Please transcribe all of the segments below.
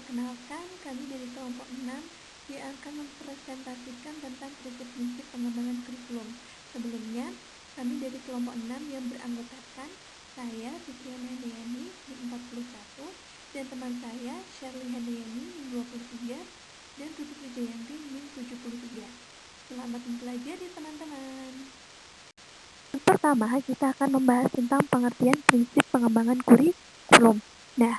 Perkenalkan, kami dari kelompok 6 yang akan mempresentasikan tentang prinsip-prinsip pengembangan kurikulum. Sebelumnya, kami dari kelompok 6 yang beranggotakan saya, Fitriana Handayani, NIM 41, dan teman saya, Shirley Handayani, NIM 23, dan Tutik Wijayanti, NIM 73. Selamat mempelajari teman-teman. Yang pertama, kita akan membahas tentang pengertian prinsip pengembangan kurikulum. Nah,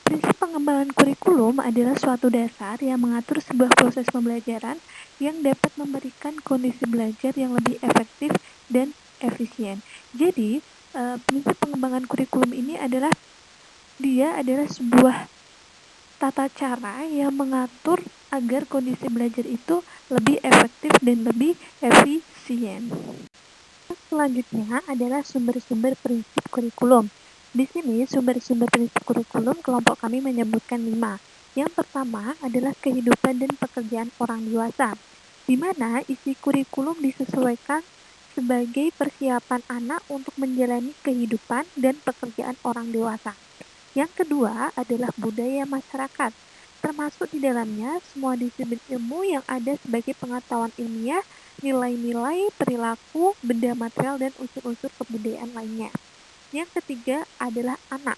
prinsip pengembangan kurikulum adalah suatu dasar yang mengatur sebuah proses pembelajaran yang dapat memberikan kondisi belajar yang lebih efektif dan efisien. Jadi, prinsip pengembangan kurikulum ini adalah sebuah tata cara yang mengatur agar kondisi belajar itu lebih efektif dan lebih efisien. Selanjutnya adalah sumber-sumber prinsip kurikulum. Di sini sumber-sumber prinsip kurikulum kelompok kami menyebutkan 5. Yang pertama adalah kehidupan dan pekerjaan orang dewasa, di mana isi kurikulum disesuaikan sebagai persiapan anak untuk menjalani kehidupan dan pekerjaan orang dewasa. Yang kedua adalah budaya masyarakat, termasuk di dalamnya semua disiplin ilmu yang ada sebagai pengetahuan ilmiah, nilai-nilai, perilaku, benda material, dan unsur-unsur kebudayaan lainnya. Yang ketiga adalah anak.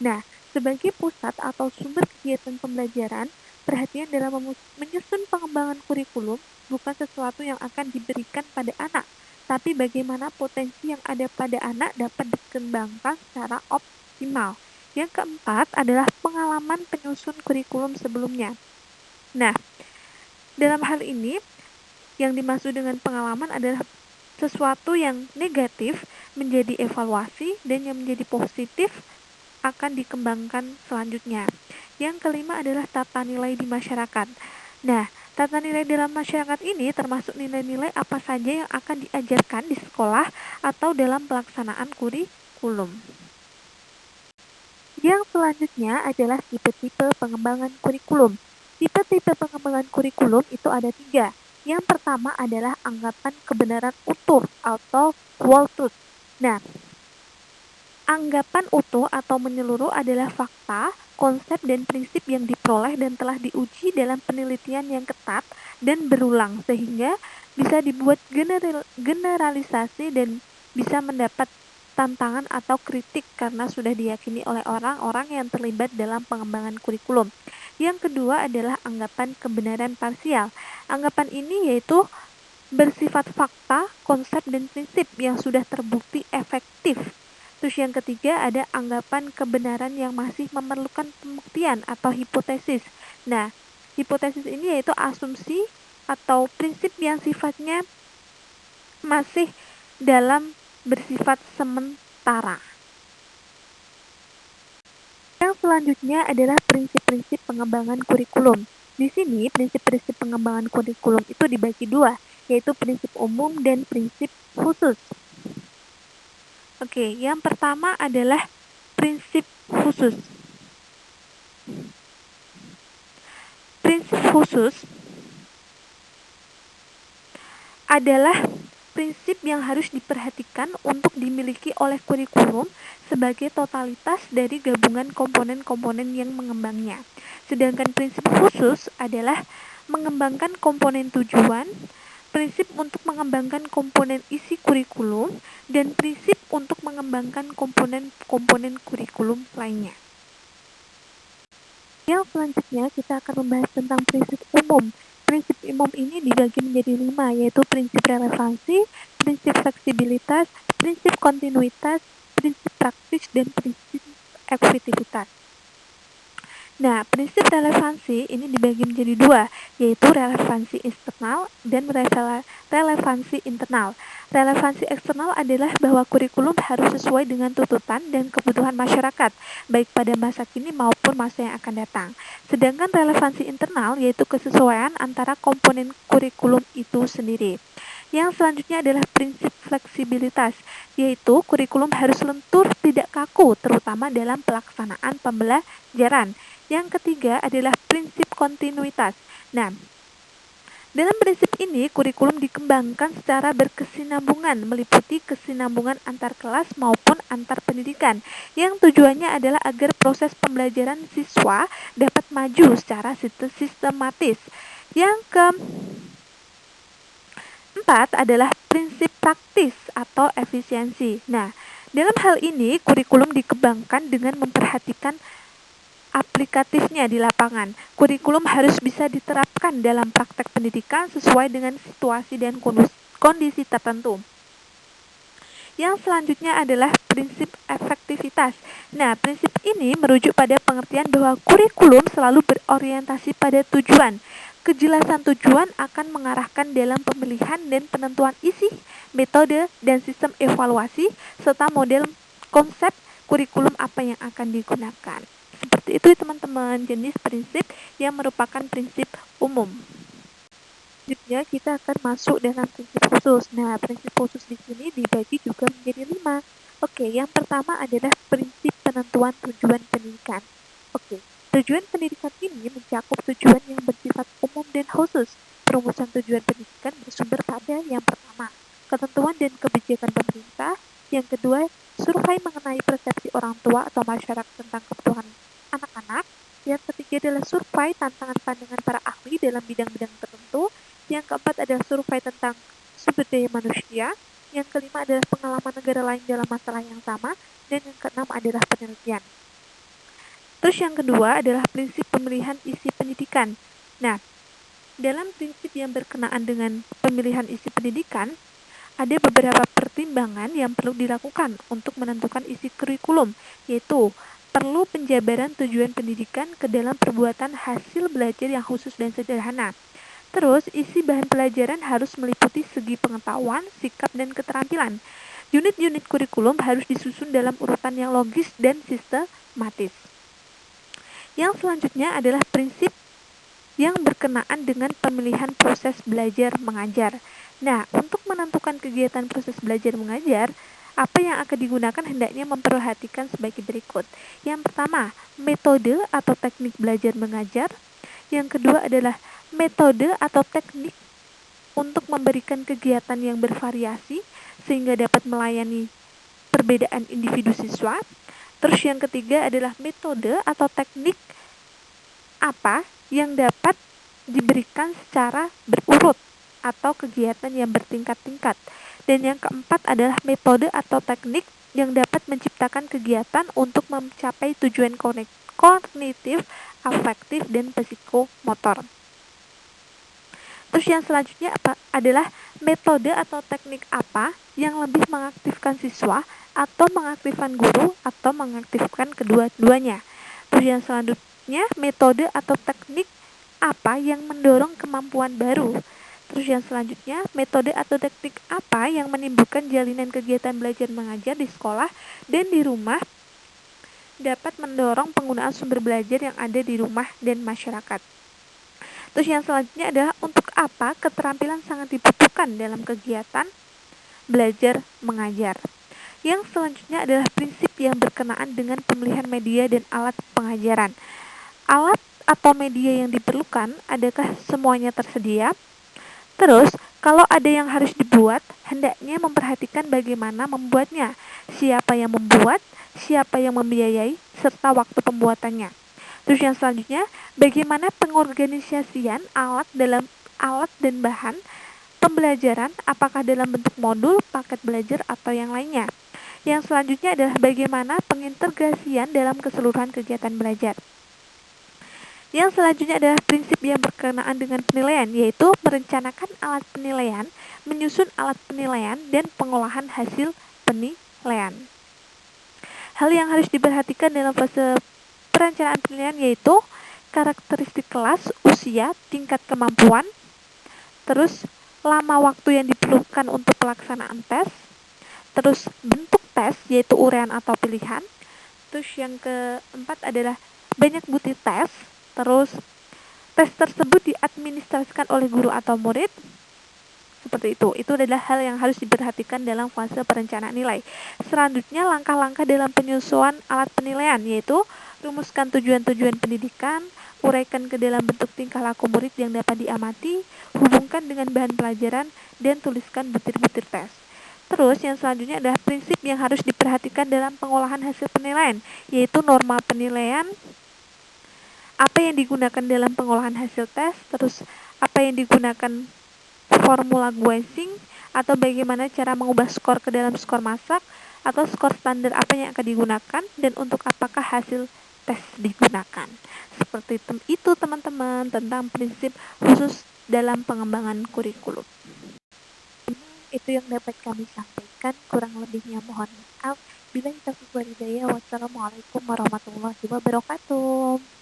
Nah, sebagai pusat atau sumber kegiatan pembelajaran, perhatian dalam menyusun pengembangan kurikulum bukan sesuatu yang akan diberikan pada anak, tapi bagaimana potensi yang ada pada anak dapat dikembangkan secara optimal. Yang keempat adalah pengalaman penyusun kurikulum sebelumnya. Nah, dalam hal ini, yang dimaksud dengan pengalaman adalah sesuatu yang negatif menjadi evaluasi dan yang menjadi positif akan dikembangkan selanjutnya. Yang kelima adalah tata nilai di masyarakat. Nah, tata nilai dalam masyarakat ini termasuk nilai-nilai apa saja yang akan diajarkan di sekolah atau dalam pelaksanaan kurikulum. Yang selanjutnya adalah tipe-tipe pengembangan kurikulum. Tipe-tipe pengembangan kurikulum itu ada 3. Yang pertama adalah anggapan kebenaran utuh atau whole truth. Nah, anggapan utuh atau menyeluruh adalah fakta, konsep, dan prinsip yang diperoleh dan telah diuji dalam penelitian yang ketat dan berulang, sehingga bisa dibuat generalisasi dan bisa mendapat tantangan atau kritik karena sudah diyakini oleh orang-orang yang terlibat dalam pengembangan kurikulum. Yang kedua adalah anggapan kebenaran parsial. Anggapan ini yaitu bersifat fakta, konsep, dan prinsip yang sudah terbukti efektif. Terus yang ketiga ada anggapan kebenaran yang masih memerlukan pembuktian atau hipotesis. Nah, hipotesis ini yaitu asumsi atau prinsip yang sifatnya masih dalam bersifat sementara. Yang selanjutnya adalah prinsip-prinsip pengembangan kurikulum. Di sini prinsip-prinsip pengembangan kurikulum itu dibagi 2, yaitu prinsip umum dan prinsip khusus. Oke, yang pertama adalah prinsip khusus. Prinsip khusus adalah prinsip yang harus diperhatikan untuk dimiliki oleh kurikulum sebagai totalitas dari gabungan komponen-komponen yang mengembangnya. Sedangkan prinsip khusus adalah mengembangkan komponen tujuan, prinsip untuk mengembangkan komponen isi kurikulum, dan prinsip untuk mengembangkan komponen-komponen kurikulum lainnya. Yang selanjutnya kita akan membahas tentang prinsip umum. Prinsip umum ini dibagi menjadi 5, yaitu prinsip relevansi, prinsip fleksibilitas, prinsip kontinuitas, prinsip praktis, dan prinsip efektivitas. Nah, prinsip relevansi ini dibagi menjadi 2, yaitu relevansi eksternal dan relevansi internal. Relevansi eksternal adalah bahwa kurikulum harus sesuai dengan tuntutan dan kebutuhan masyarakat, baik pada masa kini maupun masa yang akan datang. Sedangkan relevansi internal yaitu kesesuaian antara komponen kurikulum itu sendiri. Yang selanjutnya adalah prinsip fleksibilitas, yaitu kurikulum harus lentur, tidak kaku, terutama dalam pelaksanaan pembelajaran. Yang ketiga adalah prinsip kontinuitas. Nah, Dalam prinsip ini, kurikulum dikembangkan secara berkesinambungan, meliputi kesinambungan antar kelas maupun antar pendidikan, yang tujuannya adalah agar proses pembelajaran siswa dapat maju secara sistematis. Yang keempat adalah prinsip praktis atau efisiensi. Nah, dalam hal ini, kurikulum dikembangkan dengan memperhatikan aplikatifnya di lapangan. Kurikulum harus bisa diterapkan dalam praktek pendidikan sesuai dengan situasi dan kondisi tertentu. Yang selanjutnya adalah prinsip efektivitas. Nah, prinsip ini merujuk pada pengertian bahwa kurikulum selalu berorientasi pada tujuan. Kejelasan tujuan akan mengarahkan dalam pemilihan dan penentuan isi, metode, dan sistem evaluasi, serta model konsep kurikulum apa yang akan digunakan. Seperti itu teman-teman, jenis prinsip yang merupakan prinsip umum. Selanjutnya kita akan masuk dalam prinsip khusus. Nah, prinsip khusus di sini dibagi juga menjadi 5. Oke, yang pertama adalah prinsip penentuan tujuan pendidikan. Oke, tujuan pendidikan ini mencakup tujuan yang bersifat umum dan khusus. Perumusan tujuan pendidikan bersumber pada yang pertama, ketentuan dan kebijakan pemerintah. Yang kedua, survei mengenai persepsi orang tua atau masyarakat tentang kebutuhan anak-anak. Yang ketiga adalah survei tantangan pandangan para ahli dalam bidang-bidang tertentu. Yang keempat adalah survei tentang sumber daya manusia. Yang kelima adalah pengalaman negara lain dalam masalah yang sama. Dan yang keenam adalah penelitian. Terus yang kedua adalah prinsip pemilihan isi pendidikan. Nah, dalam prinsip yang berkenaan dengan pemilihan isi pendidikan, ada beberapa pertimbangan yang perlu dilakukan untuk menentukan isi kurikulum, yaitu perlu penjabaran tujuan pendidikan ke dalam perbuatan hasil belajar yang khusus dan sederhana. Terus, isi bahan pelajaran harus meliputi segi pengetahuan, sikap, dan keterampilan. Unit-unit kurikulum harus disusun dalam urutan yang logis dan sistematis. Yang selanjutnya adalah prinsip yang berkenaan dengan pemilihan proses belajar mengajar. Nah, untuk menentukan kegiatan proses belajar mengajar, apa yang akan digunakan hendaknya memperhatikan sebagai berikut. Yang pertama, metode atau teknik belajar mengajar. Yang kedua adalah metode atau teknik untuk memberikan kegiatan yang bervariasi sehingga dapat melayani perbedaan individu siswa. Terus yang ketiga adalah metode atau teknik apa yang dapat diberikan secara berurut atau kegiatan yang bertingkat-tingkat. Dan yang keempat adalah metode atau teknik yang dapat menciptakan kegiatan untuk mencapai tujuan kognitif, afektif, dan psikomotor. Terus yang selanjutnya adalah metode atau teknik apa yang lebih mengaktifkan siswa atau mengaktifkan guru atau mengaktifkan kedua-duanya. Terus yang selanjutnya metode atau teknik apa yang mendorong kemampuan baru. Terus yang selanjutnya metode atau teknik apa yang menimbulkan jalinan kegiatan belajar mengajar di sekolah dan di rumah dapat mendorong penggunaan sumber belajar yang ada di rumah dan masyarakat. Terus yang selanjutnya adalah untuk apa keterampilan sangat dibutuhkan dalam kegiatan belajar mengajar. Yang selanjutnya adalah prinsip yang berkenaan dengan pemilihan media dan alat pengajaran. Alat atau media yang diperlukan, adakah semuanya tersedia? Terus, kalau ada yang harus dibuat, hendaknya memperhatikan bagaimana membuatnya, siapa yang membuat, siapa yang membiayai, serta waktu pembuatannya. Terus yang selanjutnya, bagaimana pengorganisasian alat dan bahan pembelajaran, apakah dalam bentuk modul, paket belajar, atau yang lainnya. Yang selanjutnya adalah bagaimana pengintegrasian dalam keseluruhan kegiatan belajar. Yang selanjutnya adalah prinsip yang berkenaan dengan penilaian, yaitu merencanakan alat penilaian, menyusun alat penilaian, dan pengolahan hasil penilaian. Hal yang harus diperhatikan dalam fase perencanaan penilaian yaitu karakteristik kelas, usia, tingkat kemampuan, terus lama waktu yang diperlukan untuk pelaksanaan tes, terus bentuk tes yaitu uraian atau pilihan, terus yang keempat adalah banyak bukti tes, terus tes tersebut diadministrasikan oleh guru atau murid. Seperti itu adalah hal yang harus diperhatikan dalam fase perencanaan nilai. Selanjutnya langkah-langkah dalam penyusunan alat penilaian yaitu rumuskan tujuan-tujuan pendidikan, uraikan ke dalam bentuk tingkah laku murid yang dapat diamati, hubungkan dengan bahan pelajaran, dan tuliskan butir-butir tes. Terus yang selanjutnya adalah prinsip yang harus diperhatikan dalam pengolahan hasil penilaian, yaitu norma penilaian, apa yang digunakan dalam pengolahan hasil tes, terus apa yang digunakan formula guessing, atau bagaimana cara mengubah skor ke dalam skor masak, atau skor standar apa yang akan digunakan, dan untuk apakah hasil tes digunakan. Seperti itu teman-teman tentang prinsip khusus dalam pengembangan kurikulum. Itu yang dapat kami sampaikan, kurang lebihnya mohon maaf. Bila kita hidayah, wassalamualaikum warahmatullahi wabarakatuh.